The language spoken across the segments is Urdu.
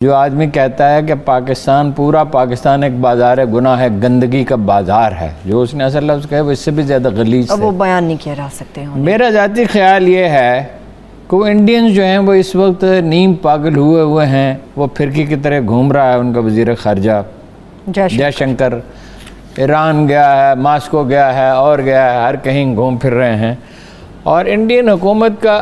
جو آدمی کہتا ہے کہ پاکستان پورا پاکستان ایک بازار ہے، گناہ ہے، گندگی کا بازار ہے، جو اس نے اصل لفظ کہا وہ اس سے بھی زیادہ غلیظ ہے۔ اب وہ بیان نہیں کیا جا سکتے ہیں۔ میرا ذاتی خیال یہ ہے کہ وہ انڈینز جو ہیں وہ اس وقت نیم پاگل ہوئے ہیں، وہ پھرکی کی طرح گھوم رہا ہے ان کا وزیر خارجہ جے شنکر، ایران گیا ہے، ماسکو گیا ہے اور گیا ہے، ہر کہیں گھوم پھر رہے ہیں۔ اور انڈین حکومت کا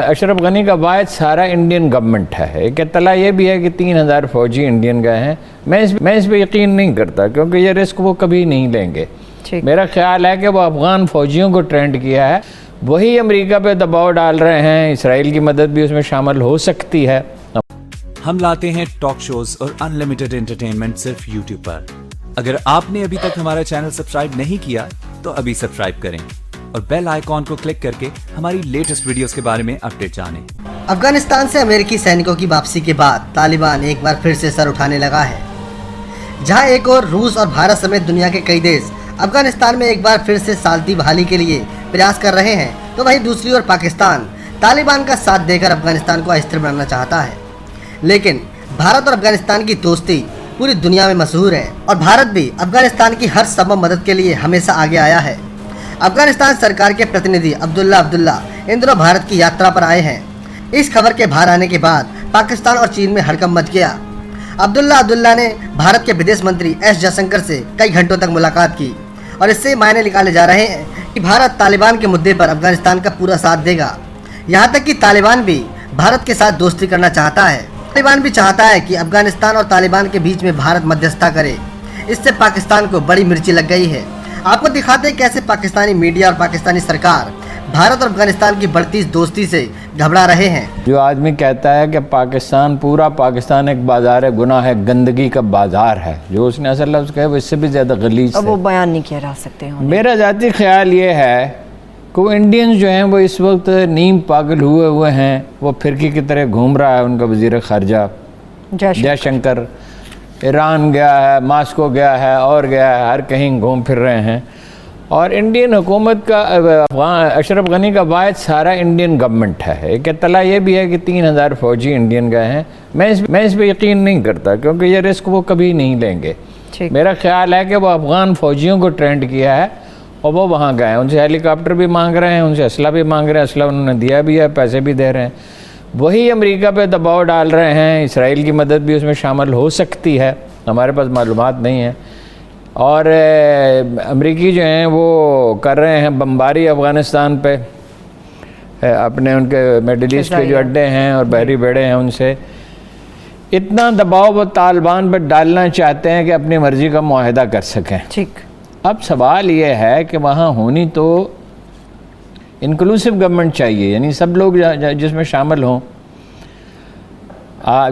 اشرف غنی کا باعث سارا انڈین گورنمنٹ ہے۔ ایک اطلاع یہ بھی ہے کہ 3000 فوجی انڈین گئے ہیں۔ میں اس پہ یقین نہیں کرتا کیونکہ یہ رسک وہ کبھی نہیں لیں گے۔ میرا خیال ہے کہ وہ افغان فوجیوں کو ٹرینڈ کیا ہے، وہی امریکہ پہ دباؤ ڈال رہے ہیں، اسرائیل کی مدد بھی اس میں شامل ہو سکتی ہے۔ ہم لاتے ہیں ٹاک شوز اور انلمیٹڈ انٹرٹینمنٹ صرف یوٹیوب پر۔ اگر آپ نے ابھی تک ہمارا چینل سبسکرائب نہیں کیا تو ابھی سبسکرائب کریں اور بیل آئیکن کو کلک کر کے ہماری لیٹسٹ ویڈیوز کے بارے میں اپڈیٹ جانیں۔ افغانستان سے امریکی سینکوں کی واپسی کے بعد طالبان ایک بار پھر سے سر اٹھانے لگا ہے۔ جہاں ایک اور روس اور بھارت سمیت دنیا کے کئی دیش افغانستان میں ایک بار پھر سے سالتی بحالی کے لیے پریاس کر رہے ہیں، تو وہیں دوسری اور پاکستان طالبان کا ساتھ دے کر افغانستان کو استھر بنانا چاہتا ہے۔ لیکن بھارت اور افغانستان کی دوستی پوری دنیا میں مشہور ہے اور بھارت بھی افغانستان کی ہر سبب مدد کے لیے ہمیشہ آگے آیا ہے۔ افغانستان سرکار کے پرتنیدھی عبداللہ ان دنوں بھارت کی یاترا پر آئے ہیں۔ اس خبر کے باہر آنے کے بعد پاکستان اور چین میں ہڑکمپ مچ گیا۔ عبداللہ نے بھارت کے ویدیش منتری ایس جے شنکر سے کئی گھنٹوں تک ملاقات کی اور اس سے معنی نکالے جا رہے ہیں کہ بھارت طالبان کے مدعے پر افغانستان کا پورا ساتھ دے گا۔ یہاں تک کہ طالبان بھی بھارت کے ساتھ دوستی کرنا چاہتا ہے۔ طالبان بھی چاہتا ہے کہ افغانستان اور طالبان کے بیچ میں بھارت مدھیستہ کرے۔ اس سے پاکستان کو بڑی مرچی لگ گئی ہے۔ آپ کو دکھاتے ہیں کیسے پاکستانی میڈیا اور پاکستانی سرکار بھارت اور افغانستان کی بڑھتی دوستی سے گھبرا رہے ہیں۔ جو آدمی کہتا ہے کہ پاکستان پورا پاکستان ایک بازار ہے، گناہ ہے، گندگی کا بازار ہے، جو اس نے اصل لفظ کہا وہ اس سے بھی زیادہ غلیظ ہے۔ اب وہ بیان نہیں کیا جا سکتے ہیں۔ میرا ذاتی خیال یہ ہے کہ وہ انڈینز جو ہیں وہ اس وقت نیم پاگل ہوئے ہیں، وہ پھرکی کی طرح گھوم رہا ہے ان کا وزیر خارجہ جے شنکر، ایران گیا ہے، ماسکو گیا ہے اور گیا ہے، ہر کہیں گھوم پھر رہے ہیں۔ اور انڈین حکومت کا اشرف غنی کا باعث سارا انڈین گورنمنٹ ہے۔ ایک اطلاع یہ بھی ہے کہ 3000 فوجی انڈین گئے ہیں۔ میں اس پہ یقین نہیں کرتا کیونکہ یہ رسک وہ کبھی نہیں لیں گے۔ میرا خیال ہے کہ وہ افغان فوجیوں کو ٹرینڈ کیا ہے اور وہ وہاں گئے ہیں، ان سے ہیلی کاپٹر بھی مانگ رہے ہیں، ان سے اسلحہ بھی مانگ رہے ہیں، اسلحہ انہوں نے دیا بھی ہے، پیسے بھی دے رہے ہیں، وہی امریکہ پہ دباؤ ڈال رہے ہیں، اسرائیل کی مدد بھی اس میں شامل ہو سکتی ہے، ہمارے پاس معلومات نہیں ہیں۔ اور امریکی جو ہیں وہ کر رہے ہیں بمباری افغانستان پہ، اپنے ان کے میڈل ایسٹ کے جو اڈے ہیں اور بحری بیڑے ہیں ان سے اتنا دباؤ وہ طالبان پہ ڈالنا چاہتے ہیں کہ اپنی مرضی کا معاہدہ کر سکیں۔ اب سوال یہ ہے کہ وہاں ہونی تو انکلوسیو گورنمنٹ چاہیے، یعنی سب لوگ جس میں شامل ہوں۔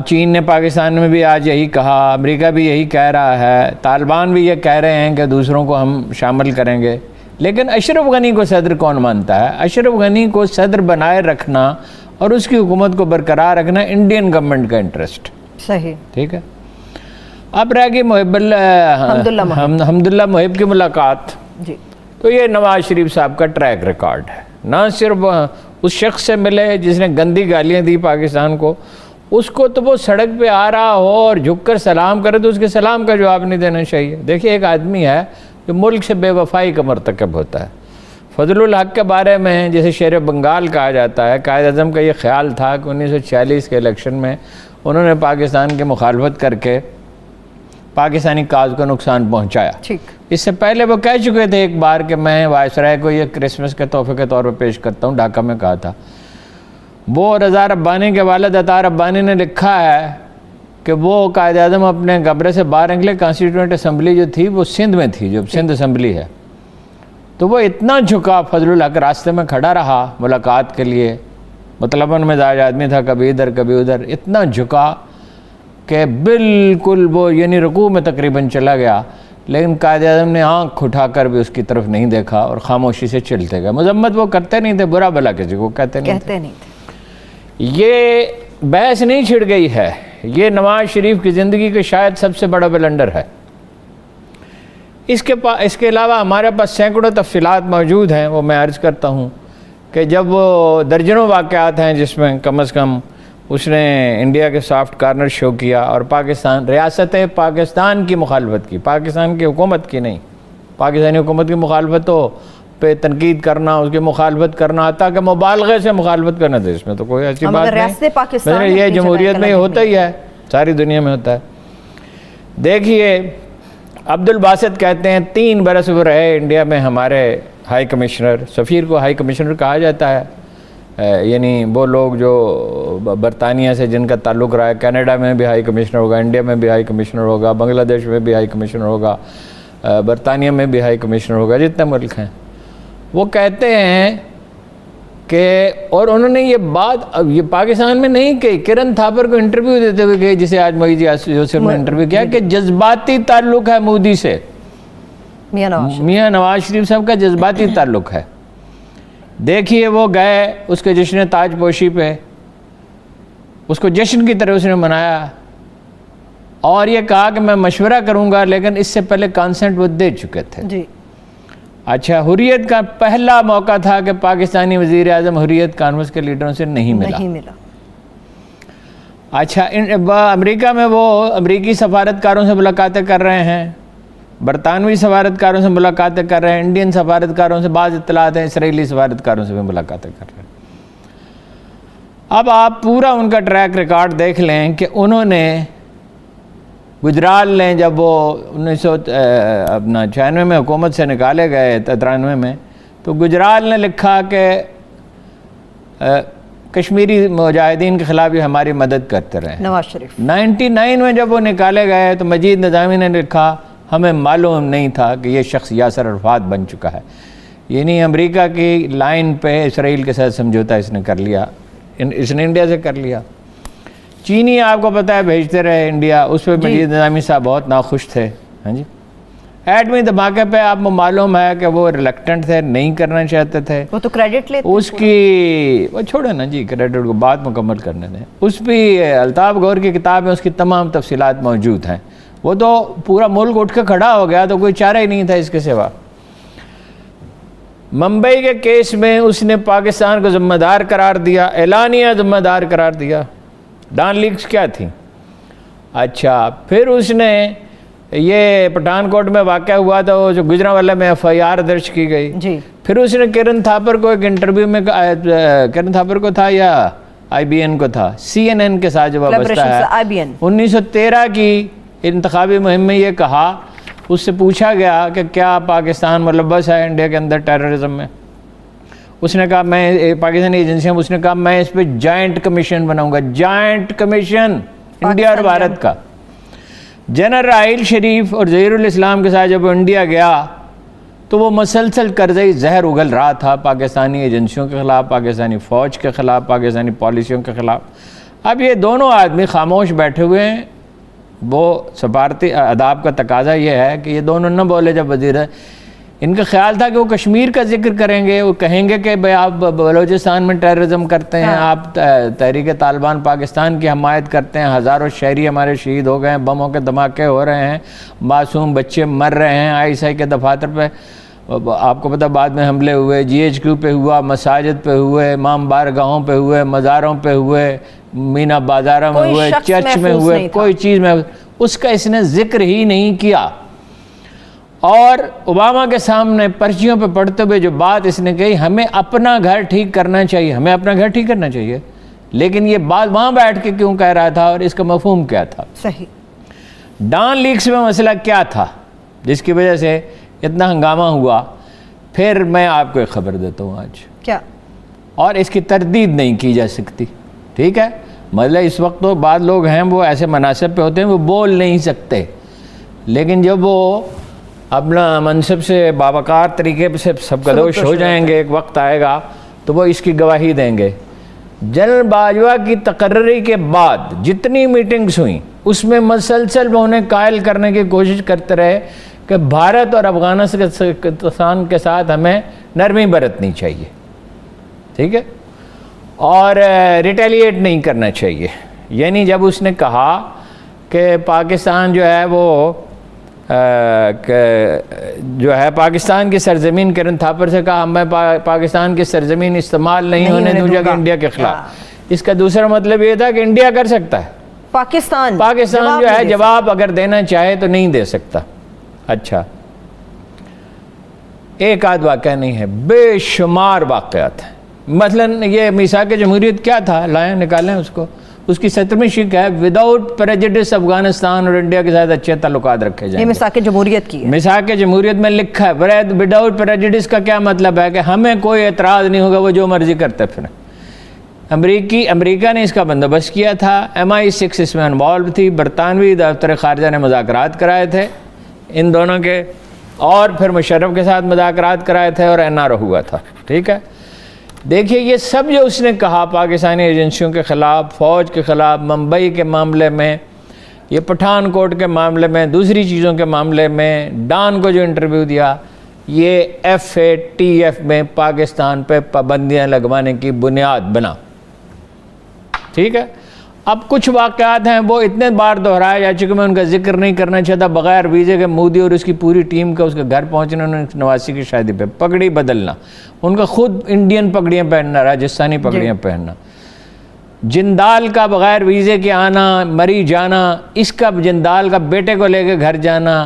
چین نے پاکستان میں بھی آج یہی کہا، امریکہ بھی یہی کہہ رہا ہے، طالبان بھی یہ کہہ رہے ہیں کہ دوسروں کو ہم شامل کریں گے۔ لیکن اشرف غنی کو صدر کون مانتا ہے؟ اشرف غنی کو صدر بنائے رکھنا اور اس کی حکومت کو برقرار رکھنا انڈین گورنمنٹ کا انٹرسٹ، صحیح، ٹھیک ہے۔ اب رہ گئی حمداللہ محب کی ملاقات، تو یہ نواز شریف صاحب کا ٹریک ریکارڈ ہے۔ نہ صرف اس شخص سے ملے جس نے گندی گالیاں دی پاکستان کو، اس کو تو وہ سڑک پہ آ رہا ہو اور جھک کر سلام کرے تو اس کے سلام کا جواب نہیں دینا چاہیے۔ دیکھیے ایک آدمی ہے جو ملک سے بے وفائی کا مرتکب ہوتا ہے۔ فضل الحق کے بارے میں جسے شیر بنگال کہا جاتا ہے، قائد اعظم کا یہ خیال تھا کہ 1946 کے الیکشن میں انہوں نے پاکستان کی مخالفت کر کے پاکستانی کاز کو نقصان پہنچایا۔ اس سے پہلے وہ کہہ چکے تھے ایک بار کہ میں وائسرائے کو یہ کرسمس کے تحفے کے طور پہ پیش کرتا ہوں، ڈھاکہ میں کہا تھا۔ وہ رضا ربانی کے والد عطا ربانی نے لکھا ہے کہ وہ قائد اعظم اپنے قبرے سے باہر نکلے، کانسٹیٹیوئنٹ اسمبلی جو تھی وہ سندھ میں تھی، جو سندھ اسمبلی ہے، تو وہ اتنا جھکا، فضل الحق راستے میں کھڑا رہا ملاقات کے لیے، مطلباً مزاج آدمی تھا، کبھی ادھر کبھی ادھر، اتنا جھکا کہ بالکل وہ یعنی رکوع میں تقریباً چلا گیا، لیکن قائد اعظم نے آنکھ اٹھا کر بھی اس کی طرف نہیں دیکھا اور خاموشی سے چلتے گئے۔ مذمت وہ کرتے نہیں تھے، برا بھلا کسی کو کہتے نہیں تھے۔ یہ بحث نہیں چھڑ گئی ہے، یہ نواز شریف کی زندگی کے شاید سب سے بڑا بلنڈر ہے۔ اس کے علاوہ ہمارے پاس سینکڑوں تفصیلات موجود ہیں، وہ میں عرض کرتا ہوں کہ جب وہ درجنوں واقعات ہیں جس میں کم از کم اس نے انڈیا کے سافٹ کارنر شو کیا اور پاکستان ریاست پاکستان کی مخالفت کی، پاکستان کی حکومت کی نہیں، پاکستانی حکومت کی مخالفتوں پہ تنقید کرنا، اس کی مخالفت کرنا، تاکہ مبالغے سے مخالفت کرنا تھا، اس میں تو کوئی ایسی بات نہیں، یہ جمہوریت میں ہوتا ہی ہے، ساری دنیا میں ہوتا ہے۔ دیکھیے عبد الباسط کہتے ہیں 3 برس وہ رہے انڈیا میں ہمارے ہائی کمشنر، سفیر کو ہائی کمشنر کہا جاتا ہے، یعنی وہ لوگ جو برطانیہ سے جن کا تعلق رہا ہے، کینیڈا میں بھی ہائی کمشنر ہوگا، انڈیا میں بھی ہائی کمشنر ہوگا، بنگلہ دیش میں بھی ہائی کمشنر ہوگا، برطانیہ میں بھی ہائی کمشنر ہوگا، جتنے ملک ہیں۔ وہ کہتے ہیں کہ، اور انہوں نے یہ بات یہ پاکستان میں نہیں کہی، کرن تھاپر کو انٹرویو دیتے ہوئے کہی، جسے آج محی یوسف نے انٹرویو کیا، کہ جذباتی تعلق ہے مودی سے، میاں نواز شریف صاحب کا جذباتی تعلق ہے۔ دیکھیے وہ گئے اس کے جشن تاج پوشی پہ، اس کو جشن کی طرح اس نے منایا اور یہ کہا کہ میں مشورہ کروں گا، لیکن اس سے پہلے کانسنٹ وہ دے چکے تھے۔ جی اچھا، حریت کا پہلا موقع تھا کہ پاکستانی وزیر اعظم حریت کانفرنس کے لیڈروں سے نہیں ملا۔ اچھا، امریکہ میں وہ امریکی سفارتکاروں سے ملاقاتیں کر رہے ہیں، برطانوی سفارتکاروں سے ملاقاتیں کر رہے ہیں، انڈین سفارتکاروں سے، بعض اطلاعات ہیں اسرائیلی سفارتکاروں سے بھی ملاقاتیں کر رہے ہیں۔ اب آپ پورا ان کا ٹریک ریکارڈ دیکھ لیں کہ انہوں نے گجرال نے جب وہ 1996 میں حکومت سے نکالے گئے 93 میں، تو گجرال نے لکھا کہ کشمیری مجاہدین کے خلاف بھی ہماری مدد کرتے رہے۔ نواز شریف 99 میں جب وہ نکالے گئے تو مجید نظامی نے لکھا ہمیں معلوم نہیں تھا کہ یہ شخص یاسر عرفات بن چکا ہے، یعنی امریکہ کی لائن پہ اسرائیل کے ساتھ سمجھوتہ اس نے کر لیا، اس نے انڈیا سے کر لیا۔ چینی آپ کو پتہ ہے بھیجتے رہے انڈیا، اس پہ مجید نظامی صاحب بہت ناخوش تھے۔ ہاں جی، ایٹمی دھماکے پہ آپ کو معلوم ہے کہ وہ ریلیکٹنٹ تھے، نہیں کرنا چاہتے تھے، وہ تو کریڈٹ لیتے اس کی وہ چھوڑے نا جی، کریڈٹ کو بات مکمل کرنے دیں۔ اس پہ الطاف غور کی کتاب میں اس کی تمام تفصیلات موجود ہیں، وہ تو پورا ملک اٹھ کے کھڑا ہو گیا، تو کوئی چارہ ہی نہیں تھا اس کے سوا۔ ممبئی کے کیس میں اس نے پاکستان کو ذمہ دار قرار دیا، اعلانیہ ذمہ دار قرار دیا۔ ڈان لیکس کیا تھی؟ اچھا، پھر اس نے یہ پٹھان کوٹ میں واقع ہوا تھا، وہ جو گجرانوالہ میں FIR درج کی گئی، جی، پھر اس نے کرن تھاپر کو ایک انٹرویو میں، کرن تھاپر کو تھا یا IBN کو تھا، CNN کے ساتھ جو وابستہ ہے، 1913 کی انتخابی مہم میں یہ کہا، اس سے پوچھا گیا کہ کیا پاکستان ملوث ہے انڈیا کے اندر ٹیررزم میں؟ اس نے کہا میں، پاکستانی ایجنسیاں، اس نے کہا میں اس پہ جوائنٹ کمیشن بناؤں گا، جوائنٹ کمیشن انڈیا اور بھارت کا۔ جنرل راحیل شریف اور ظہیر الاسلام کے ساتھ جب وہ انڈیا گیا تو وہ مسلسل قرضۂ زہر اگل رہا تھا پاکستانی ایجنسیوں کے خلاف، پاکستانی فوج کے خلاف، پاکستانی پالیسیوں کے خلاف۔ اب یہ دونوں آدمی خاموش بیٹھے ہوئے ہیں، وہ سفارتی آداب کا تقاضا یہ ہے کہ یہ دونوں نہ بولے جب وزیر ہے۔ ان کا خیال تھا کہ وہ کشمیر کا ذکر کریں گے، وہ کہیں گے کہ بھئی آپ بلوچستان میں ٹیررزم کرتے ہیں، آپ تحریک طالبان پاکستان کی حمایت کرتے ہیں، ہزاروں شہری ہمارے شہید ہو گئے ہیں، بموں کے دھماکے ہو رہے ہیں، معصوم بچے مر رہے ہیں، ISI کے دفاتر پہ آپ کو پتہ بعد میں حملے ہوئے، GHQ پہ ہوا، مساجد پہ ہوئے، امام بارگاہوں پہ ہوئے، مزاروں پہ ہوئے، مینا بازاروں میں ہوئے، چرچ میں ہوئے، کوئی چیز میں، اس کا اس نے ذکر ہی نہیں کیا۔ اور اوباما کے سامنے پرچیوں پہ پڑھتے ہوئے جو بات اس نے کہی، ہمیں اپنا گھر ٹھیک کرنا چاہیے، ہمیں اپنا گھر ٹھیک کرنا چاہیے، لیکن یہ بات وہاں بیٹھ کے کیوں کہہ رہا تھا اور اس کا مفہوم کیا تھا؟ صحیح۔ ڈان لیکس میں مسئلہ کیا تھا جس کی وجہ سے اتنا ہنگامہ ہوا؟ پھر میں آپ کو ایک خبر دیتا ہوں آج، کیا؟ اور اس کی تردید نہیں کی جا سکتی، ٹھیک ہے؟ مطلب اس وقت تو بعض لوگ ہیں وہ ایسے مناصب پہ ہوتے ہیں وہ بول نہیں سکتے، لیکن جب وہ اپنا منصب سے باوقار طریقے سے سب کدوش ہو جائیں گے، ایک وقت آئے گا تو وہ اس کی گواہی دیں گے۔ جنرل باجوہ کی تقرری کے بعد جتنی میٹنگز ہوئیں اس میں مسلسل وہ انہیں قائل کرنے کی کوشش کرتے رہے کہ بھارت اور افغانستان کے ساتھ ہمیں نرمی برتنی چاہیے، ٹھیک ہے، اور ریٹیلیٹ نہیں کرنا چاہیے۔ یعنی جب اس نے کہا کہ پاکستان جو ہے وہ جو ہے پاکستان کی سرزمین، کرن تھاپر سے کہا میں پاکستان کی سرزمین استعمال نہیں ہونے دوں گا انڈیا کے خلاف، اس کا دوسرا مطلب یہ تھا کہ انڈیا کر سکتا ہے، پاکستان جو ہے جواب اگر دینا چاہے تو نہیں دے سکتا۔ اچھا، ایک آدھ واقعہ نہیں ہے، بے شمار واقعات ہیں۔ مثلاً یہ میثاق جمہوریت کیا تھا، لائیں نکالیں اس کو، اس کی 70ویں شق ہے وداؤٹ پریجڈس افغانستان اور انڈیا کے ساتھ اچھے تعلقات رکھے جائیں۔ یہ میثاق جمہوریت کی ہے، میثاق جمہوریت میں لکھا ہے وداؤٹ پریجڈس کا کیا مطلب ہے کہ ہمیں کوئی اعتراض نہیں ہوگا، وہ جو مرضی کرتے پھریں۔ امریکہ نے اس کا بندوبست کیا تھا، MI6 اس میں انوالو تھی، برطانوی دفتر خارجہ نے مذاکرات کرائے تھے ان دونوں کے، اور پھر مشرف کے ساتھ مذاکرات کرائے تھے اور NRO ہوا تھا، ٹھیک ہے۔ دیکھیے یہ سب جو اس نے کہا پاکستانی ایجنسیوں کے خلاف، فوج کے خلاف، ممبئی کے معاملے میں، یہ پٹھان کوٹ کے معاملے میں، دوسری چیزوں کے معاملے میں، ڈان کو جو انٹرویو دیا، یہ FATF میں پاکستان پہ پابندیاں لگوانے کی بنیاد بنا، ٹھیک ہے۔ اب کچھ واقعات ہیں وہ اتنے بار دہرائے جا چکے، میں ان کا ذکر نہیں کرنا چاہتا۔ بغیر ویزے کے مودی اور اس کی پوری ٹیم کا اس کے گھر پہنچنا، انہوں نے نواسی کی شادی پہ پگڑی بدلنا، ان کا خود انڈین پگڑیاں پہننا، راجستھانی پگڑیاں پہننا، جندال کا بغیر ویزے کے آنا، مری جانا، اس کا جندال کا بیٹے کو لے کے گھر جانا،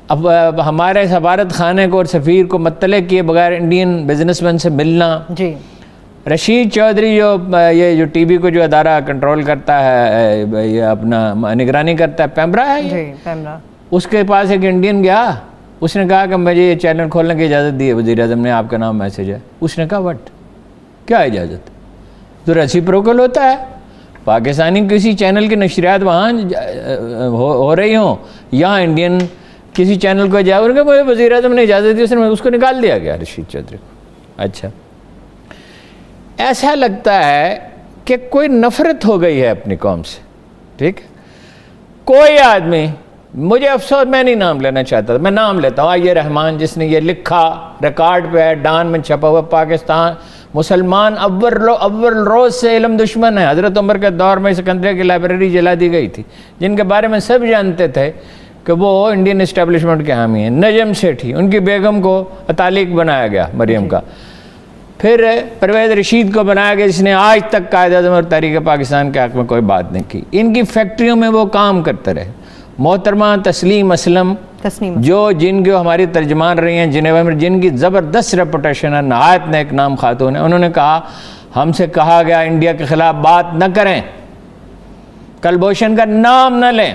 اب ہمارے سفارت خانے کو اور سفیر کو مطلع کیے بغیر انڈین بزنس مین سے ملنا۔ جی رشید چودھری جو ٹی وی کو جو ادارہ کنٹرول کرتا ہے، یہ اپنا نگرانی کرتا ہے، پیمرا ہے جی پیمرا، اس کے پاس ایک انڈین گیا، اس نے کہا کہ مجھے یہ چینل کھولنے کی اجازت دی ہے وزیر اعظم نے، آپ کا نام میسج ہے۔ اس نے کہا وٹ، کیا اجازت؟ جو ریسیپروکل ہوتا ہے، پاکستانی کسی چینل کی نشریات وہاں ہو رہی ہوں، یہاں انڈین کسی چینل کو اجازت، مجھے وزیر اعظم نے اجازت دی، اس کو نکال دیا گیا رشید چودھری کو۔ اچھا، ایسا لگتا ہے کہ کوئی نفرت ہو گئی ہے اپنی قوم سے، ٹھیک ہے۔ کوئی آدمی، مجھے افسوس، میں نہیں نام لینا چاہتا، میں نام لیتا ہوں، یہ رحمان جس نے یہ لکھا، ریکارڈ پہ ہے، ڈان میں چھپا ہوا، پاکستان مسلمان اول روز سے علم دشمن ہے۔ حضرت عمر کے دور میں سکندریہ کی لائبریری جلا دی گئی تھی، جن کے بارے میں سب جانتے تھے کہ وہ انڈین اسٹیبلشمنٹ کے حامی ہیں۔ نجم سیٹھی، ان کی بیگم کو اتالق بنایا گیا، مریم کا۔ پھر پرویز رشید کو بنایا گیا، جس نے آج تک قائد اعظم اور تحریک پاکستان کے حق میں کوئی بات نہیں کی۔ ان کی فیکٹریوں میں وہ کام کرتے رہے۔ محترمہ تسلیم اسلم، جن کو ہماری ترجمان رہی ہیں جنیوا میں، جن کی زبردست ریپوٹیشن ہے، نہایت نیک نام خاتون ہے، انہوں نے کہا ہم سے کہا گیا انڈیا کے خلاف بات نہ کریں، کلبھوشن کا نام نہ لیں،